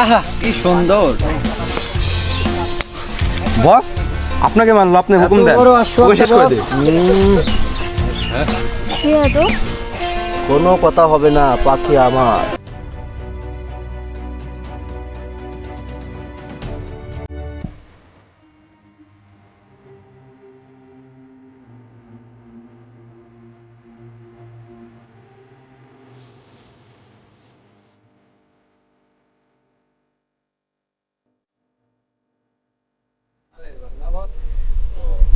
আহা কি সুন্দর। বস আপনাকে মানলো, আপনি হুকুম দেন, ওকে শেষ করে দিন। কি হতো? কোনো কথা হবে না, পাখি আমার।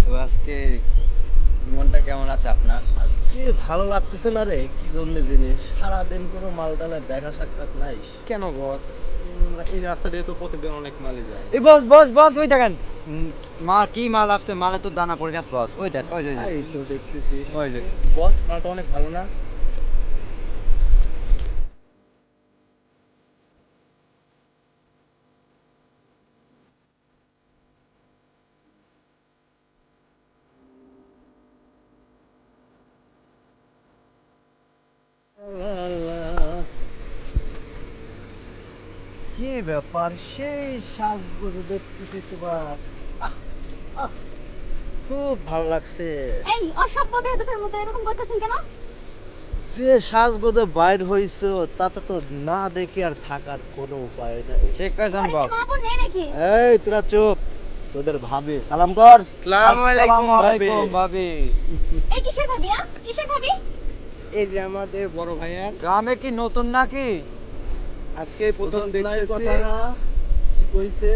তো আজকে মনটা কেমন আছে আপনার? আজকে ভালো লাগতেছে না রে, কি জন্য জিনিস, সারাদিন কোনো মালটালের দেখা সাক্ষাৎ নাই। কেন বস? এই রাস্তা দিয়ে তো প্রতিদিন অনেক মালই যায়। এই বস বস বস ওই দেখেন মাল, কি মাল আসছে, মালে তো দানা পড়ে গেছে বস। ওই দেখ ওই যে এই তো দেখতেছি। ওই যে বস মালটা অনেক ভালো না? কি ব্যাপার, সেই সাজগোজে দেখতেছি তোমার। আহ, আহ, খুব ভালো লাগছে। এই অসভ্য বেয়াদবের মতো এরকম করতেছেন কেন? যে সাজগোজে বাইর হইছো তাতে তো না দেখে আর থাকার কোনো উপায় নাই। ঠিক আছে আরে বস। মা বোন নেই নাকি? এই তোরা চুপ, তোদের ভাবি সালাম কর। আসসালামু আলাইকুম ভাবি। এই কিসের ভাবি? কিসের ভাবি? এই যে আমাদের বড় ভাইয়ার, গ্রামে কি নতুন নাকি? আজকে প্রথম বুঝছ নাই দেখতেছি। কথাটা? কি কইছে?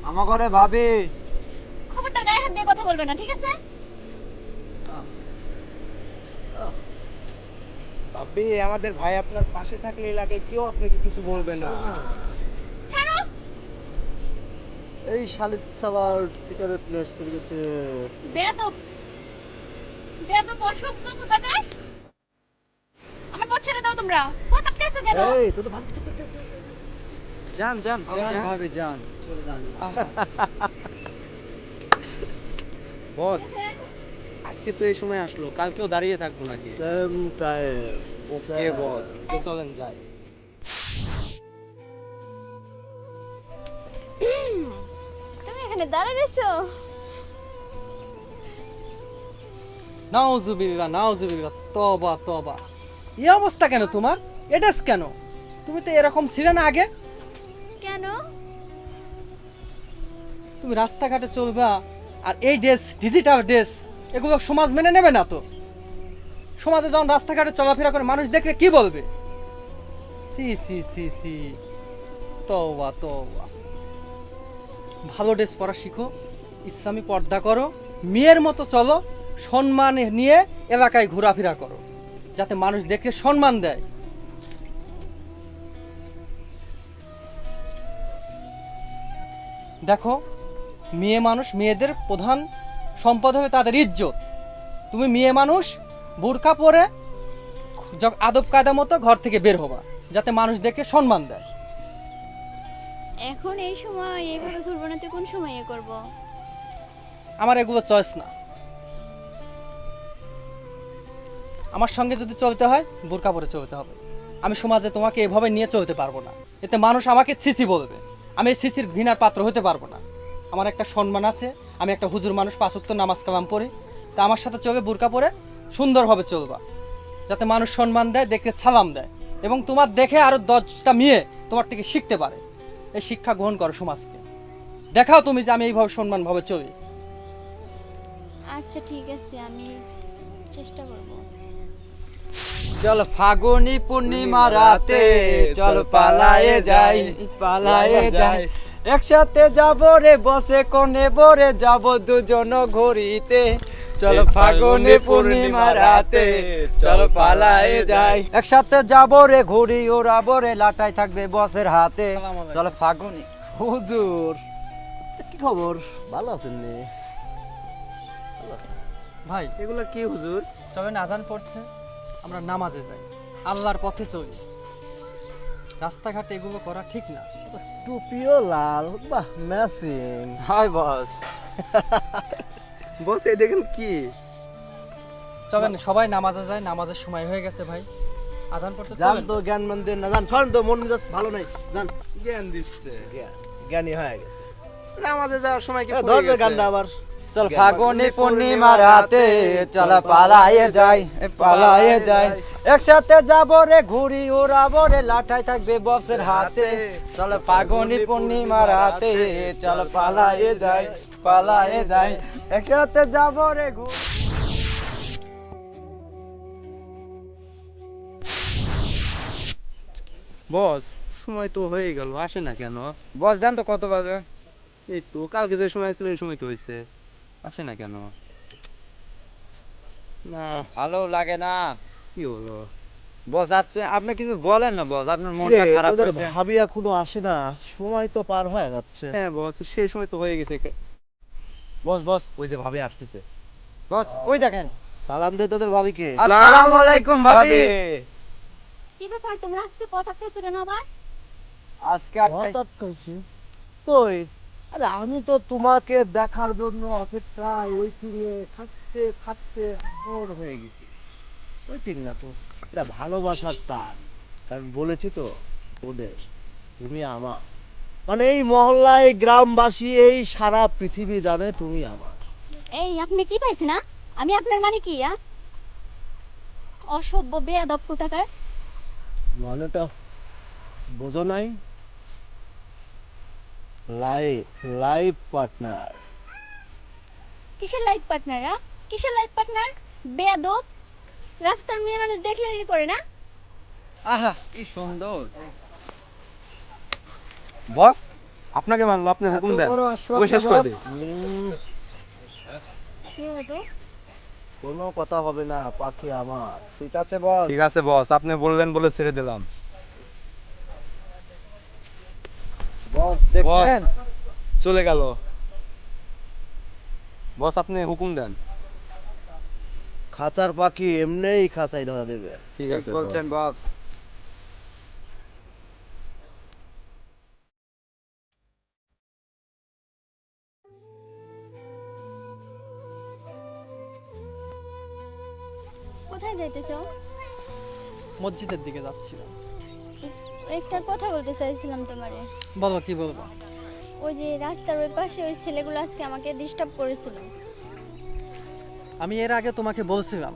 আমার ঘরে ভাবি। খবরদার গায়ে হাত দিয়ে কথা বলবে না, ঠিক আছে? ভাবি আমাদের ভাই আপনার পাশে থাকলে এলাকায় কেউ আপনাকে কিছু বলবে না। ছাড়ো। এই শালিক সাবার সিগারেট নেশ করে গেছে। বেয়াদব, বেয়াদব অসভ্য কোথাকার। আমার পথ ছেড়ে দাও তোমরা। পথ আটকাইছো কেন? এই তোদের ভাবি যান যান যান ভাবি যান। বস আজকে তো এই সময় আসলো, কালকেও দাঁড়িয়ে থাকবো নাকি? Same time. ওকে বস, তো চলেন যাই। তুমি এখানে দাঁড়িয়ে রয়েছো? নাউজুবিল্লাহ নাউজুবিল্লাহ, তবা তবা। এই অবস্থা কেন তোমার? এডাস কেন? তুমি তো এরকম ছিলে না আগে। কেন? তুমি রাস্তাঘাটে চলবা আর এই ড্রেস, ডিজিটাল ড্রেস, এগুলো সমাজ মেনে নেবে না তো। সমাজে যখন রাস্তাঘাটে চলাফেরা করে মানুষ দেখলে কি বলবে? সি সি সি সি, তওবা তওবা। ভালো ড্রেস পরা শিখো, ইসলামী পর্দা করো, মেয়ের মতো চলো, সম্মান নিয়ে এলাকায় ঘোরাফেরা করো, যাতে মানুষ দেখে সম্মান দেয়। দেখো, মেয়ে মানুষ, মেয়েদের প্রধান সম্পদ হবে তাদের ইজ্জত। তুমি মেয়ে মানুষ, বোরকা পরে আদব কায়দা মতো ঘর থেকে বের হবা, যাতে মানুষ দেখে সম্মান দেয়। এখন এই সময় এইভাবে ঘুরবো না তো কোন সময় করব? আমার এগুলো চয়েস না। আমার সঙ্গে যদি চলতে হয় বোরকা পরে চলতে হবে। আমি সমাজে তোমাকে এভাবে নিয়ে চলতে পারবো না। এতে মানুষ আমাকে ছিছি বলবে। আমি এই ছিছির ঘৃণার পাত্র হতে পারবো না। আমার একটা সম্মান আছে, আমি একটা হুজুর মানুষ, 5 ওয়াক্ত নামাজ কালাম পড়ি। তা আমার সাথে চলবে বোরকা পরে, সুন্দরভাবে চলবা, যাতে মানুষ সম্মান দেয়, দেখে সালাম দেয়, এবং তোমার দেখে আরো 10টা মেয়ে তোমার থেকে শিখতে পারে। এই শিক্ষা গ্রহণ করো সমাজকে। দেখাও তুমি যে আমি এইভাবে সম্মানভাবে চলি। আচ্ছা ঠিক আছে, আমি চেষ্টা করব। চল ফাগুনি পূর্ণিমা রাতে, চল পালায়ে যাই, পালায়ে যাই। একসাথে যাব রে বসে কোনে বরে, যাব দুজন ঘুরিতে। চল ফাগুনি পূর্ণিমা রাতে, চল পালায়ে যাই। একসাথে যাব রে ঘুরি ওড়াবো রে, লাটাই থাকবে বসের হাতে। চল ফাগুনি। হুজুর, কি খবর, ভালো আছেন নি? ভাই, এগুলা কি হুজুর? চলেন, আজান পড়ছে, আমরা নামাজে যাই, আল্লাহর পথে চলি। রাস্তাঘাটে এগুলো করা ঠিক না। টুপিও লাল, বাহ ম্যাচিং। Hi boss. বস এই দেখেন কি? চলেন সবাই নামাজে যায়, নামাজের সময় হয়ে গেছে ভাই। আজান পড়তে জান চলেন। তো জ্ঞান মান দেন না, জান শোন তো মন মেজাজ ভালো নাই, জান জ্ঞান দিচ্ছে। জ্ঞানী হয়ে গেছে। আমাদের যাওয়ার সময় কি ধর যে গানটা আবার চল ফাগুনি পূর্ণিমা রাতে চল পালায়ে যাই, পালায়ে যাই, একসাথে যাব রে ঘুরি উড়াবো রে, লাঠাই থাকবে বক্সের হাতে, চল ফাগুনি পূর্ণিমা রাতে চল পালায়ে যাই, পালায়ে যাই, একসাথে যাব রে ঘুরি। বস সময় তো হয়ে গেল, আসে না কেন? বস দেন তো কত বাজে? এই তো কালকে যে সময় ছিল এই সময় তো হয়েছে, আসে না কেন? না ভালো লাগে না কি হলো? বস, আপনি কিছু বলেন না বস, আপনার মনটা খারাপ তোদের হয়েছে। ভাবি এখনো আসে না, সময় তো পার হয়ে যাচ্ছে। হ্যাঁ বস, সেই সময় তো হয়ে গেছে। বস বস, ওই যে ভাবি আসতেছে। বস ওই দেখেন। সালাম দে তোদের ভাবিকে। আসসালামু আলাইকুম ভাবি। কি ব্যাপার তোমরা আজকে কথা খেয়েছো কেন আবার? আজকে হঠাৎ কইছি কই, আরে আমি তো তোমাকে দেখার জন্য অপেক্ষায় ওয়েটিংয়ে থাকতে থাকতে বোর হয়ে গেছি। ওয়েটিং না তো, এটা ভালোবাসার টান। আমি বলেছি তো ওদের, তুমি আমার, মানে এই মহল্লায় গ্রামবাসী এই সারা পৃথিবী জানে তুমি আমার। এই আপনি কি পাইছেন না? আমি আপনার মানে কি অসভ্য বেয়াদব কোথাকার। মানেটা বোঝো নাই? Life life partner. কিসের লাইফ পার্টনার? কিসের লাইফ পার্টনার? বেয়াদব। রাস্তার মেয়ে মানুষ দেখলে কি করে না? আহা কি সুন্দর। বস আপনাকে মানলো, আপনি হুকুম দেন, ওই শেষ করে দিন। কি হতো? কোনো কথা হবে না, পাখি আমার। ঠিক আছে বস। ঠিক আছে বস, আপনি বললেন বলে ছেড়ে দিলাম। বস দেখছেন? চলে গেল। বস আপনি হুকুম দেন। খাঁচার পাখি এমনিই খাঁচাই ধরা দেবে। ঠিক আছে বলছেন বস। কোথায় যাইতেছো? মসজিদের দিকে যাচ্ছিলাম। একটা কথা বলতে চাইছিলাম তোমারে। বলো কি বলবো? ওই যে রাস্তার ওই পাশে ওই ছেলেগুলো আজকে আমাকে ডিস্টার্ব করেছিল। আমি এর আগে তোমাকে বলছিলাম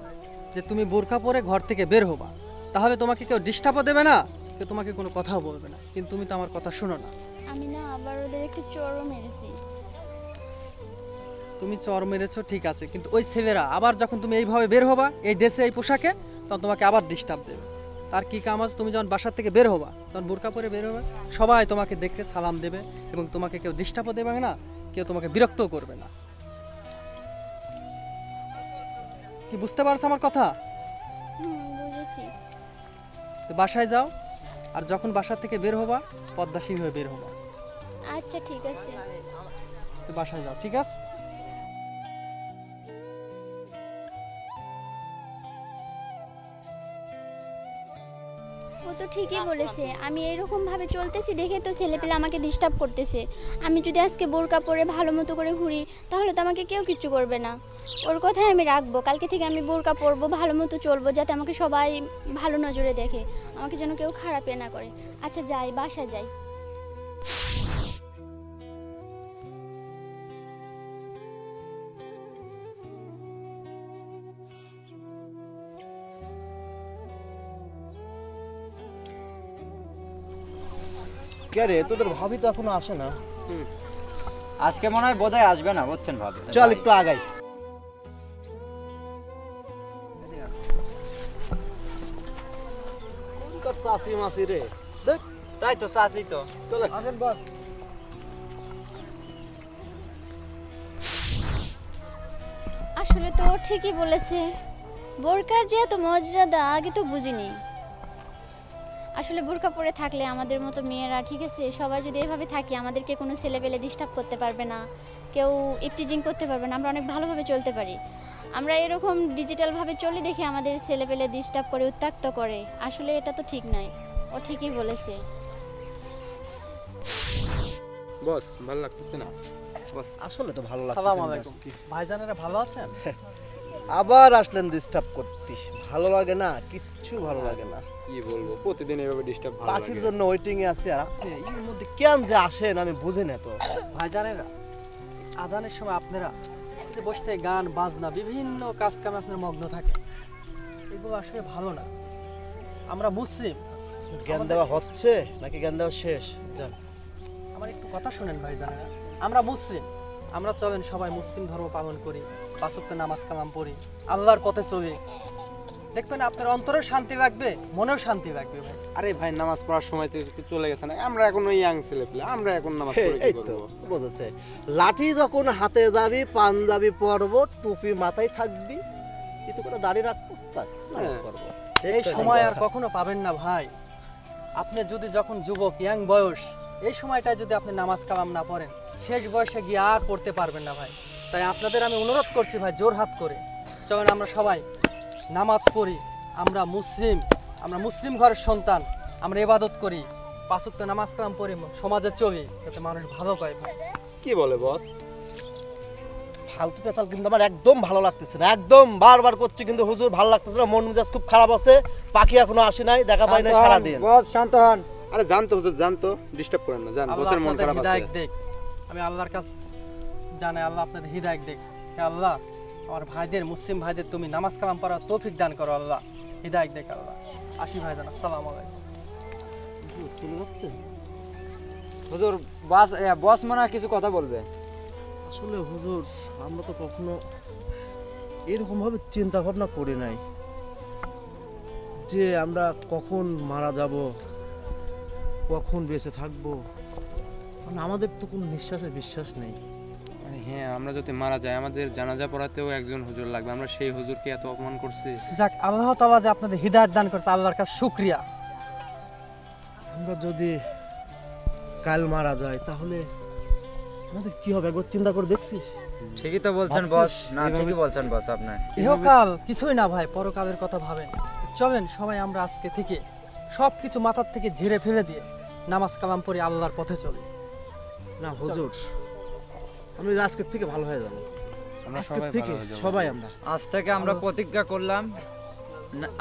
যে তুমি বোরকা পরে ঘর থেকে বের হবা, তাহলে তোমাকে কেউ ডিস্টার্বও দেবে না, কেউ তোমাকে কোনো কথাও বলবে না, কিন্তু তুমি তো আমার কথা শোনো না। আমি না আবার ওদের একটু চড়ও মেরেছি। তুমি চর মেরেছো ঠিক আছে, কিন্তু ওই ছেলেরা আবার যখন তুমি এইভাবে বের হবা এই ড্রেসে এই পোশাকে, তখন তোমাকে আবার ডিস্টার্ব দেবে। তার কি কাম আছে? তুমি যখন বাসার থেকে বের হবা তখন বোরকা পরে বের হবে, সবাই তোমাকে দেখতে সালাম দেবে এবং তোমাকে কেউ ডিস্টার্বও দেবে না, কেউ তোমাকে বিরক্তও করবে না। কি বুঝতে পারছো আমার কথা? বুঝেছি। তো বাসায় যাও, আর যখন বাসা থেকে বের হবা পদ্মাসীন হয়ে বের হবা। আচ্ছা ঠিক আছে। তো বাসায় যাও, ঠিক আছে? ও তো ঠিকই বলেছে, আমি এরকম ভাবে চলতেছি দেখে তো ছেলেপেলে আমাকে ডিস্টার্ব করতেছে। আমি যদি আজকে বোরকা পরে ভালো মতো করে ঘুরি তাহলে তো আমাকে কেউ কিচ্ছু করবে না। ওর কথাই আমি রাখবো, কালকে থেকে আমি বোরকা পরবো, ভালো মতো চলবো, যাতে আমাকে সবাই ভালো নজরে দেখে, আমাকে যেন কেউ খারাপ না করে। আচ্ছা যাই, বাসায় যাই। কে রে, তোদের ভাবি তো এখনো আসে না। আজকে মনে হয় বোধহয় আসবে না, বুঝছেন ভাবি। চল একটু আগাই। চাষি মাসি রে, দেখ তাই তো সাসি তো। চলে আসেন বস। আসলে তো ও ঠিকই বলেছে, বোরকার যে এত মর্যাদা আগে তো বুঝিনি। আসলে বোরকা পরে থাকলে আমাদের মতো মেয়েরা, ঠিক আছে, সবাই যদি এভাবে থাকি আমাদেরকে কোনো ছেলেপেলে ডিস্টার্ব করতে পারবে না, কেউ ইপটিজিং করতে পারবে না, আমরা অনেক ভালোভাবে চলতে পারি। আমরা এরকম ডিজিটালভাবে চলি দেখে আমাদের ছেলেপেলে ডিস্টার্ব করে, উত্ত্যক্ত করে। আসলে এটা তো ঠিক নয়, ও ঠিকই বলেছে। বস ভালো লাগতেছে না। বস আসলে তো ভালো লাগছে। সালাম আলাইকুম। ভাইজানেরা ভালো আছেন? আবার আসলেন ডিস্টার্ব করতে, ভালো লাগে না, কিচ্ছু ভালো লাগে না। কি বলবো, প্রতিদিন এভাবে ডিস্টার্ব ভালো পাখির লাগে। জন্য ওয়েটিং এ আছে, আর আপনি এর মধ্যে কেন যে আসেন আমি বুঝি না তো। ভাইজানেরা, আজানের সময় আপনারা যে বসে থেকে গান বাজনা বিভিন্ন কাজ কামে আপনার মগ্ন থাকে, এগুলো আসলে ভালো না। আমরা মুসলিম, জ্ঞান দেওয়া হচ্ছে নাকি জ্ঞান দেওয়া শেষ? জান আমার একটু কথা শুনেন ভাইজানেরা। আমরা মুসলিম, আমরা চলেন সবাই মুসলিম ধর্ম পালন করি, 5 ওয়াক্ত নামাজ কালাম পড়ি, আল্লাহর পথে চলি। দেখবেন আপনার অন্তরেও শান্তি লাগবে, মনেও শান্তি লাগবে ভাই। আরে ভাই, নামাজ পড়ার সময় তো চলে গেছে না, আমরা এখন ওই ইয়াং ছেলে পেলে, আমরা এখন নামাজ পড়ে কি এই তো করবো? বুঝেছে, লাঠি যখন হাতে যাবি, পাঞ্জাবি পরবো, টুপি মাথায় থাকবি, কিন্তু করে দাড়ি রাখবো, বাস নামাজ হ্যাঁ। পড়বো। এই সময় আর কখনো পাবেন না ভাই। আপনি যদি যখন যুবক ইয়াং বয়স, এই সময়টায় যদি আপনি নামাজ কালাম না পড়েন, শেষ বয়সে গিয়ে আর পড়তে পারবেন না ভাই। তাই আপনাদের আমি অনুরোধ করছি ভাই, জোর হাত করে চলেন আমরা সবাই নামাজ পড়ি। আমরা মুসলিম ঘরের সন্তান, আমরা ইবাদত করি, 5 ওয়াক্ত নামাজ কালাম পড়ি, সমাজে চলি, যাতে মানুষ ভালো পায় ভাই। কি বলে বস? ফালতু পেঁচাল কিন্তু আমার একদম ভালো লাগতেছে না, একদম বারবার করছি কিন্তু হুজুর ভালো লাগতেছে না, মন মেজাজ খুব খারাপ আছে। পাখি এখনো আসে নাই, দেখা পাই নাই সারাদিন। বস শান্ত হন। আরে জানতো হুজুর, জানতো, ডিস্টার্ব করেন না, জান আল্লাহ বসের মন আপনাদের খারাপ আছে। হিদায়াত দেখ, আমি আল্লাহর কাছে জানাই আল্লাহ আপনাদের হিদায়াত দেখ। হে আল্লাহ, আমার ভাইদের, মুসলিম ভাইদের তুমি নামাজ কালাম পড়ার তৌফিক দান করো আল্লাহ, হিদায়াত দেখ আল্লাহ। আসি ভাইজান, আসসালামু আলাইকুম। চলে যাচ্ছে। হুজুর, বস মনে হয় কিছু কথা বলবে। আসলে হুজুর, আমরা তো কখনো এরকম ভাবে চিন্তা ভাবনা করি নাই যে আমরা কখন মারা যাব, কখন বেঁচে থাকবো। মানে আমাদের তো কোনো নিঃশ্বাসে বিশ্বাস নেই। আরে হ্যাঁ, আমরা যদি মারা যাই আমাদের জানাজা পড়াতেও একজন হুজুর লাগবে, আমরা সেই হুজুরকে এত অপমান করছি। যাক, আল্লাহ তাআলা যে আপনাদের হিদায়াত দান করছে, আল্লাহর কাছে শুকরিয়া। আমরা যদি কাল মারা যাই তাহলে আমাদের কি হবে একবার চিন্তা করে দেখছিস? ঠিকই তো বলছেন বস, ভাবছিস না এইভাবে? ঠিকই বলছেন বস আপনি। ইহকাল কিছুই না ভাই, পরকালের কথা ভাবেন। চলেন সবাই আমরা আজকে থেকে সব কিছু মাথার থেকে ঝেড়ে ফেলে দিয়ে নামাজ কালাম পড়ে আল্লাহর পথে চলি। না হুজুর, আমি আজকের থেকে ভালো হয়ে যাবো। আমরা আজকের সবাই থেকে ভালো হয়ে যাবো। সবাই আমরা আজ থেকে আমরা প্রতিজ্ঞা করলাম,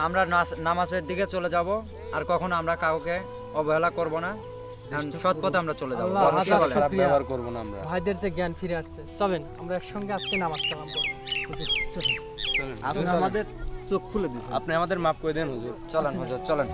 আমরা নামাজের দিকে চলে যাব, আর কখনো আমরা কাউকে অবহেলা করব না, সৎ পথে আমরা চলে যাব। আল্লাহ বস, কি হাজার বলেন? খারাপ শুকরিয়া। ব্যবহার করবো না আমরা। ভাইদের যে জ্ঞান ফিরে আসছে, চলেন আমরা একসঙ্গে আজকে নামাজ কালাম পড়ব। চলেন। আপনি আমাদের চোখ খুলে দিচ্ছেন। আপনি আমাদের মাফ করে দেন হুজুর। চলেন হুজুর, চলেন।